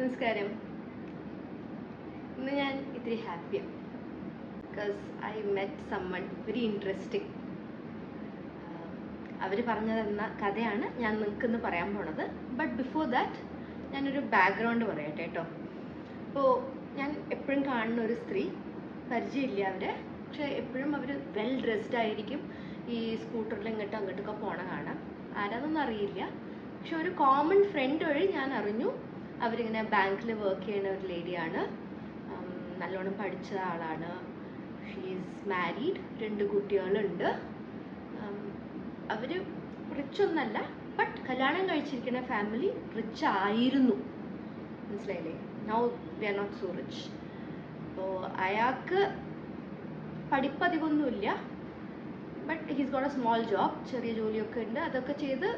നമസ്കാരം. ഇന്ന് ഞാൻ ഇത്തിരി ഹാപ്പിയാണ്. Because I met someone very interesting. അവർ പറഞ്ഞു തന്ന കഥയാണ് ഞാൻ നിങ്ങൾക്കിന്ന് പറയാൻ പോണത്. ബട്ട് ബിഫോർ ദാറ്റ് ഞാനൊരു ബാക്ക്ഗ്രൗണ്ട് പറയട്ടെ കേട്ടോ. അപ്പോൾ ഞാൻ എപ്പോഴും കാണുന്ന ഒരു സ്ത്രീ, പരിചയമില്ല അവരെ, പക്ഷെ എപ്പോഴും അവർ വെൽ ഡ്രസ്ഡ് ആയിരിക്കും. ഈ സ്കൂട്ടറിൽ അങ്ങോട്ടൊക്കെ പോണ കാണാം. ആരാന്നൊന്നും അറിയില്ല, പക്ഷെ ഒരു കോമൺ ഫ്രണ്ട് വഴി ഞാൻ അറിഞ്ഞു അവരിങ്ങനെ ബാങ്കിൽ വർക്ക് ചെയ്യുന്ന ഒരു ലേഡിയാണ്. നല്ലോണം പഠിച്ച ആളാണ്. ഷീ ഈസ് മാരീഡ്, 2 കുട്ടികളുണ്ട്. അവർ റിച്ച് ഒന്നല്ല, ബട്ട് കല്യാണം കഴിച്ചിരിക്കുന്ന ഫാമിലി റിച്ച് ആയിരുന്നു. മനസ്സിലായില്ലേ? Now they are not so rich. അപ്പോൾ അയാൾക്ക് പഠിപ്പധികമൊന്നുമില്ല, but he's got a small job. ചെറിയ ജോലിയൊക്കെ ഉണ്ട്, അതൊക്കെ ചെയ്ത്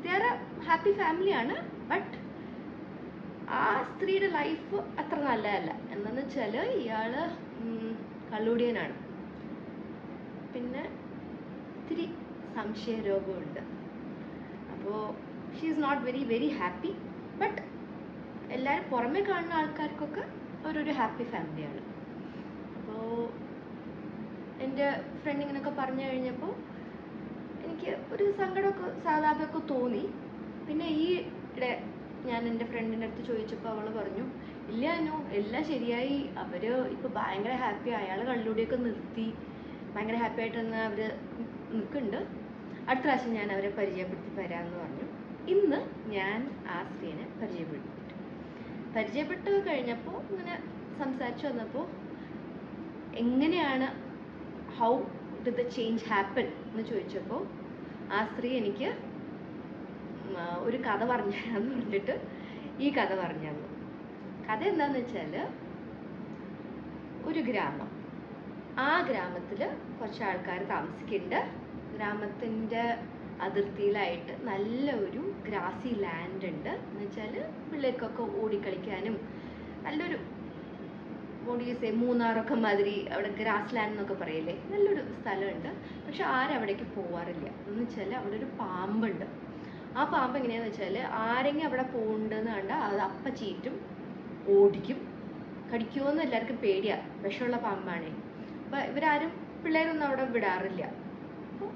ദേ ആർ എ ഹാപ്പി ഫാമിലിയാണ്. ബട്ട് ആ സ്ത്രീയുടെ ലൈഫ് അത്ര നല്ലതല്ല. എന്താണെന്ന് വെച്ചാൽ ഇയാൾ കള്ളുടിയനാണ്, പിന്നെ ഇത്തിരി സംശയരോഗമുണ്ട്. അപ്പോൾ she is not very happy. But എല്ലാവരും പുറമെ കാണുന്ന ആൾക്കാർക്കൊക്കെ അവരൊരു ഹാപ്പി ഫാമിലിയാണ്. അപ്പോൾ എൻ്റെ ഫ്രണ്ട് ഇങ്ങനെയൊക്കെ പറഞ്ഞു കഴിഞ്ഞപ്പോൾ എനിക്ക് ഒരു സങ്കടമൊക്കെ സാധാരണയൊക്കെ തോന്നി. പിന്നെ ഈ ഞാൻ എൻ്റെ ഫ്രണ്ടിൻ്റെ അടുത്ത് ചോദിച്ചപ്പോൾ അവൾ പറഞ്ഞു, ഇല്ല അനു, എല്ലാം ശരിയായി, അവർ ഇപ്പോൾ ഭയങ്കര ഹാപ്പി, അയാൾ കള്ളുടിയൊക്കെ നിർത്തി ഭയങ്കര ഹാപ്പി ആയിട്ട് തന്നെ അവർ നിൽക്കുന്നുണ്ട്. അടുത്ത പ്രാവശ്യം ഞാൻ അവരെ പരിചയപ്പെടുത്തി തരാമെന്ന് പറഞ്ഞു. ഇന്ന് ഞാൻ ആ സ്ത്രീനെ പരിചയപ്പെട്ടു കഴിഞ്ഞപ്പോൾ ഇങ്ങനെ സംസാരിച്ചു വന്നപ്പോൾ എങ്ങനെയാണ്, how did the change happen എന്ന് ചോദിച്ചപ്പോൾ ആ സ്ത്രീ എനിക്ക് ഒരു കഥ പറഞ്ഞു തരാമെന്ന് പറഞ്ഞിട്ട് ഈ കഥ പറഞ്ഞു തന്നു. കഥ എന്താണെന്ന് വെച്ചാൽ, ഒരു ഗ്രാമം, ആ ഗ്രാമത്തിൽ കുറച്ച് ആൾക്കാർ താമസിക്കുന്നുണ്ട്. ഗ്രാമത്തിൻ്റെ അതിർത്തിയിലായിട്ട് നല്ല ഒരു ഗ്രാസി ലാൻഡ് ഉണ്ട്. എന്ന് വെച്ചാൽ പിള്ളേർക്കൊക്കെ ഓടിക്കളിക്കാനും നല്ലൊരു മൂന്നാറൊക്കെ മാതിരി അവിടെ ഗ്രാസ് ലാൻഡ് എന്നൊക്കെ പറയില്ലേ, നല്ലൊരു സ്ഥലമുണ്ട്. പക്ഷെ ആരവിടേക്ക് പോവാറില്ല. എന്ന് വെച്ചാൽ അവിടെ ഒരു പാമ്പുണ്ട്. ആ പാമ്പ് എങ്ങനെയാണെന്ന് വെച്ചാൽ, ആരെങ്കിലും അവിടെ പോകുന്നുണ്ടെന്ന് കണ്ടാൽ അത് അപ്പം ചീറ്റും, ഓടിക്കും. കടിക്കുമോയെന്ന് എല്ലാവർക്കും പേടിയാണ്, വിഷമുള്ള പാമ്പാണേ. അപ്പം ഇവരാരും പിള്ളേരൊന്നും അവിടെ വിടാറില്ല. അപ്പോൾ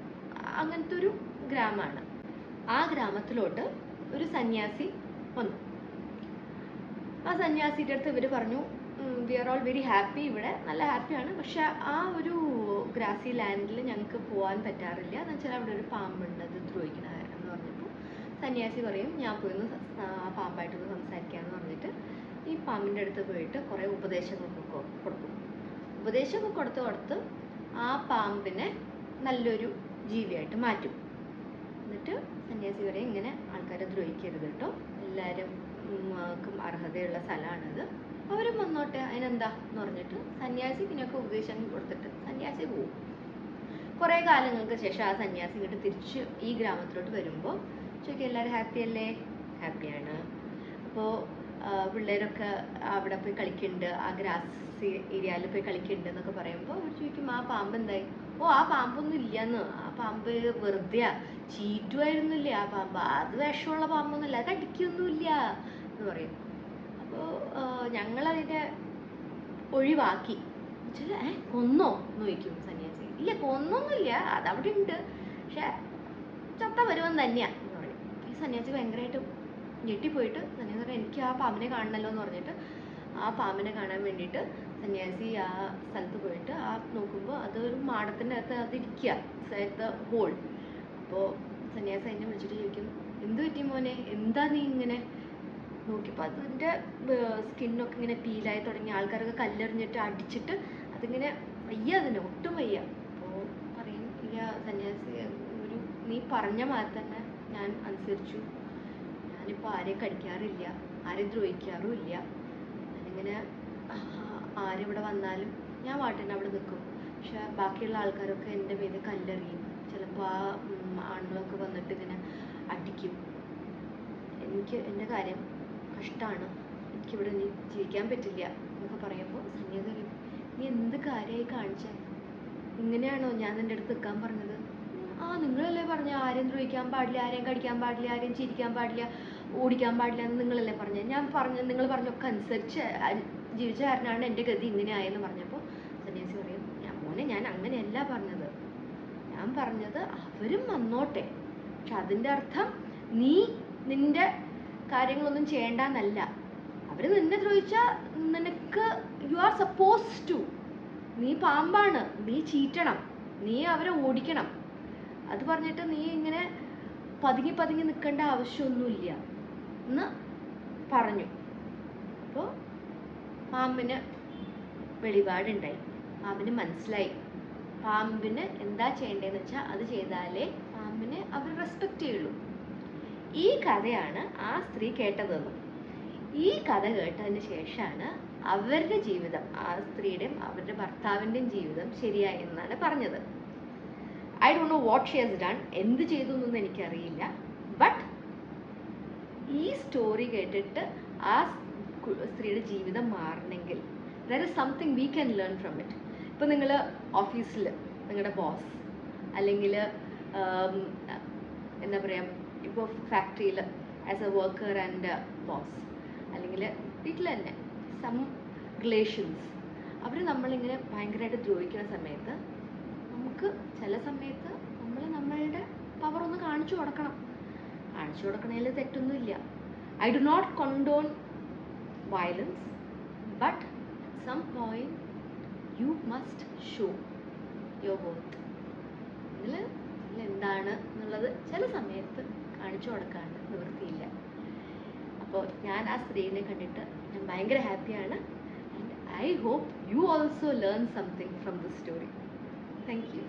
അങ്ങനത്തെ ഒരു ഗ്രാമമാണ്. ആ ഗ്രാമത്തിലോട്ട് ഒരു സന്യാസി വന്നു. ആ സന്യാസിയുടെ അടുത്ത് ഇവർ പറഞ്ഞു, we are all very happy, ഇവിടെ നല്ല ഹാപ്പിയാണ്, പക്ഷെ ആ ഒരു ഗ്രാസി ലാൻഡിൽ ഞങ്ങൾക്ക് പോകാൻ പറ്റാറില്ല. എന്ന് വെച്ചാൽ അവിടെ ഒരു പാമ്പുണ്ട്, അത് ദ്രോഹിക്കണ എന്ന് പറഞ്ഞപ്പോൾ സന്യാസി പറയും, ഞാൻ പോയി ആ പാമ്പായിട്ടൊന്ന് സംസാരിക്കാമെന്ന് പറഞ്ഞിട്ട് ഈ പാമ്പിൻ്റെ അടുത്ത് പോയിട്ട് കുറേ ഉപദേശങ്ങളൊക്കെ കൊടുക്കും. ഉപദേശമൊക്കെ കൊടുത്ത് ആ പാമ്പിനെ നല്ലൊരു ജീവിയായിട്ട് മാറ്റും. എന്നിട്ട് സന്യാസി പറയും, ഇങ്ങനെ ആൾക്കാരെ ദ്രോഹിക്കരുത് കേട്ടോ, എല്ലാവർക്കും അർഹതയുള്ള സ്ഥലമാണത്, അവരും വന്നോട്ടെ, അതിനെന്താ എന്ന് പറഞ്ഞിട്ട് സന്യാസി ഇതിനൊക്കെ ഉപദേശങ്ങൾ കൊടുത്തിട്ട് സന്യാസി പോവും. കുറേ കാലങ്ങൾക്ക് ശേഷം ആ സന്യാസി ഇങ്ങോട്ട് തിരിച്ച് ഈ ഗ്രാമത്തിലോട്ട് വരുമ്പോൾ ചോദിക്കും, എല്ലാവരും ഹാപ്പി അല്ലേ? ഹാപ്പിയാണ്. അപ്പോൾ പിള്ളേരൊക്കെ അവിടെ പോയി കളിക്കുന്നുണ്ട്, ആ ഗ്രാസ് ഏരിയയിൽ പോയി കളിക്കുന്നുണ്ട് എന്നൊക്കെ പറയുമ്പോൾ അവർ ചോദിക്കും, ആ പാമ്പ് എന്തായി? ഓ, ആ പാമ്പൊന്നും ഇല്ലയെന്ന്, ആ പാമ്പ് വെറുതെ ചീറ്റുമായിരുന്നില്ലേ ആ പാമ്പ്, അത് വിഷമുള്ള പാമ്പൊന്നുമില്ല, അത് കടിക്കൊന്നുമില്ല എന്ന് പറയും. അപ്പോൾ ഞങ്ങളതിനെ ഒഴിവാക്കി. കൊന്നോ എന്ന് ചോദിക്കും സന്യാസി. ഇല്ല, കൊന്നൊന്നുമില്ല, അതവിടെ ഉണ്ട്, പക്ഷെ ചത്ത വരുവൻ തന്നെയാണ് എന്ന് പറയും. ഈ സന്യാസി ഭയങ്കരമായിട്ട് ഞെട്ടിപ്പോയിട്ട് സന്യാസി പറയും, എനിക്ക് ആ പാമ്പിനെ കാണണമല്ലോ എന്ന് പറഞ്ഞിട്ട് ആ പാമ്പിനെ കാണാൻ വേണ്ടിയിട്ട് സന്യാസി ആ സ്ഥലത്ത് പോയിട്ട് ആ നോക്കുമ്പോൾ അതൊരു മാടത്തിൻ്റെ അകത്ത് അതിരിക്കുക, സൈഡ് ഹോൾ. അപ്പോൾ സന്യാസി അതിനെ വിളിച്ചിട്ട് ചോദിക്കും, എന്ത് പറ്റി മോനെ, എന്താ നീ ഇങ്ങനെ? നോക്കിയപ്പോൾ അതിൻ്റെ സ്കിന്നൊക്കെ ഇങ്ങനെ പീലായി തുടങ്ങി, ആൾക്കാരൊക്കെ കല്ലെറിഞ്ഞിട്ട് അടിച്ചിട്ട് അതിങ്ങനെ വയ്യ, അതിന് ഒട്ടും വയ്യ. അപ്പോൾ പറയും, ഇല്ല സന്യാസി, ഒരു നീ പറഞ്ഞ മാതിരി തന്നെ ഞാൻ അനുസരിച്ചു, ഞാനിപ്പോൾ ആരെയും കടിക്കാറില്ല, ആരെയും ദ്രോഹിക്കാറും ഇല്ല, ഞാനിങ്ങനെ ആരിവിടെ വന്നാലും ഞാൻ വാട്ടിന് അവിടെ നിൽക്കും, പക്ഷെ ബാക്കിയുള്ള ആൾക്കാരൊക്കെ എൻ്റെ മീതെ കല്ലെറിയും, ചിലപ്പോൾ ആ ആണുങ്ങളൊക്കെ വന്നിട്ട് ഇങ്ങനെ അടിക്കും. എനിക്ക് എൻ്റെ കാര്യം കഷ്ടമാണ്, എനിക്കിവിടെ നീ ജീവിക്കാൻ പറ്റില്ല എന്നൊക്കെ പറയുമ്പോൾ സന്യാസി പറയും, നീ എന്ത് കാര്യമായി കാണിച്ചേ? ഇങ്ങനെയാണോ ഞാൻ നിൻ്റെ അടുത്ത് നിൽക്കാൻ പറഞ്ഞത്? ആ നിങ്ങളല്ലേ പറഞ്ഞ ആരെയും ദ്രോഹിക്കാൻ പാടില്ല, ആരെയും കടിക്കാൻ പാടില്ല, ആരെയും ചിരിക്കാൻ പാടില്ല, ഓടിക്കാൻ പാടില്ല എന്ന് നിങ്ങളല്ലേ പറഞ്ഞത്. ഞാൻ നിങ്ങൾ പറഞ്ഞൊക്കെ അനുസരിച്ച് ജീവിച്ച കാരണമാണ് എൻ്റെ ഗതി ഇങ്ങനെ ആയെന്ന് പറഞ്ഞപ്പോൾ സന്യാസി പറയും, മോനെ ഞാൻ അങ്ങനെയല്ല പറഞ്ഞത്. ഞാൻ പറഞ്ഞത് അവരും വന്നോട്ടെ, പക്ഷെ അതിൻ്റെ അർത്ഥം നീ നിൻ്റെ കാര്യങ്ങളൊന്നും ചെയ്യേണ്ടെന്നല്ല. അവർ നിന്നെ ദ്രോഹിച്ചാൽ നിനക്ക് യു ആർ സപ്പോസ് ടു, നീ പാമ്പാണ്, നീ ചീറ്റണം, നീ അവരെ ഓടിക്കണം. അത് പറഞ്ഞിട്ട് നീ ഇങ്ങനെ പതുങ്ങി പതുങ്ങി നിൽക്കേണ്ട ആവശ്യമൊന്നുമില്ല എന്ന് പറഞ്ഞു. അപ്പോൾ പാമ്പിന് വെളിപാടുണ്ടായി, പാമ്പിന് മനസ്സിലായി പാമ്പിന് എന്താ ചെയ്യേണ്ടതെന്ന് വെച്ചാൽ അത് ചെയ്താലേ പാമ്പിനെ അവർ റെസ്പെക്റ്റ് ചെയ്യുള്ളൂ. ഈ കഥയാണ് ആ സ്ത്രീ കേട്ടതെന്ന്. ഈ കഥ കേട്ടതിന് ശേഷമാണ് അവരുടെ ജീവിതം, ആ സ്ത്രീയുടെയും അവരുടെ ഭർത്താവിൻ്റെയും ജീവിതം ശരിയായി എന്നാണ് പറഞ്ഞത്. I don't know what she has done, എന്ത് ചെയ്തു എന്നൊന്നും എനിക്കറിയില്ല. ബട്ട് ഈ സ്റ്റോറി കേട്ടിട്ട് ആ സ്ത്രീയുടെ ജീവിതം മാറണമെങ്കിൽ there is something we can learn from it. ഇപ്പോൾ നിങ്ങൾ ഓഫീസിൽ നിങ്ങളുടെ ബോസ്, അല്ലെങ്കിൽ എന്താ പറയുക, ഇപ്പോൾ ഫാക്ടറിയിൽ as A worker and boss, അല്ലെങ്കിൽ വീട്ടിൽ തന്നെ സം റിലേഷൻസ്, അവർ നമ്മളിങ്ങനെ ഭയങ്കരമായിട്ട് ദ്രോഹിക്കുന്ന സമയത്ത് നമുക്ക് ചില സമയത്ത് നമ്മളുടെ പവർ ഒന്ന് കാണിച്ചു കൊടുക്കണം. കാണിച്ചു കൊടുക്കണതിൽ തെറ്റൊന്നുമില്ല. I do not condone violence, but some point you must show your worth. ഇതിൽ എന്താണ് എന്നുള്ളത് ചില സമയത്ത് കാണിച്ചു കൊടുക്കാണ്ട് നിവൃത്തിയില്ല. അപ്പോൾ ഞാൻ ആ സ്ത്രീനെ കണ്ടിട്ട് ഞാൻ ഭയങ്കര ഹാപ്പിയാണ്. And I hope you also learn something from this story. Thank U.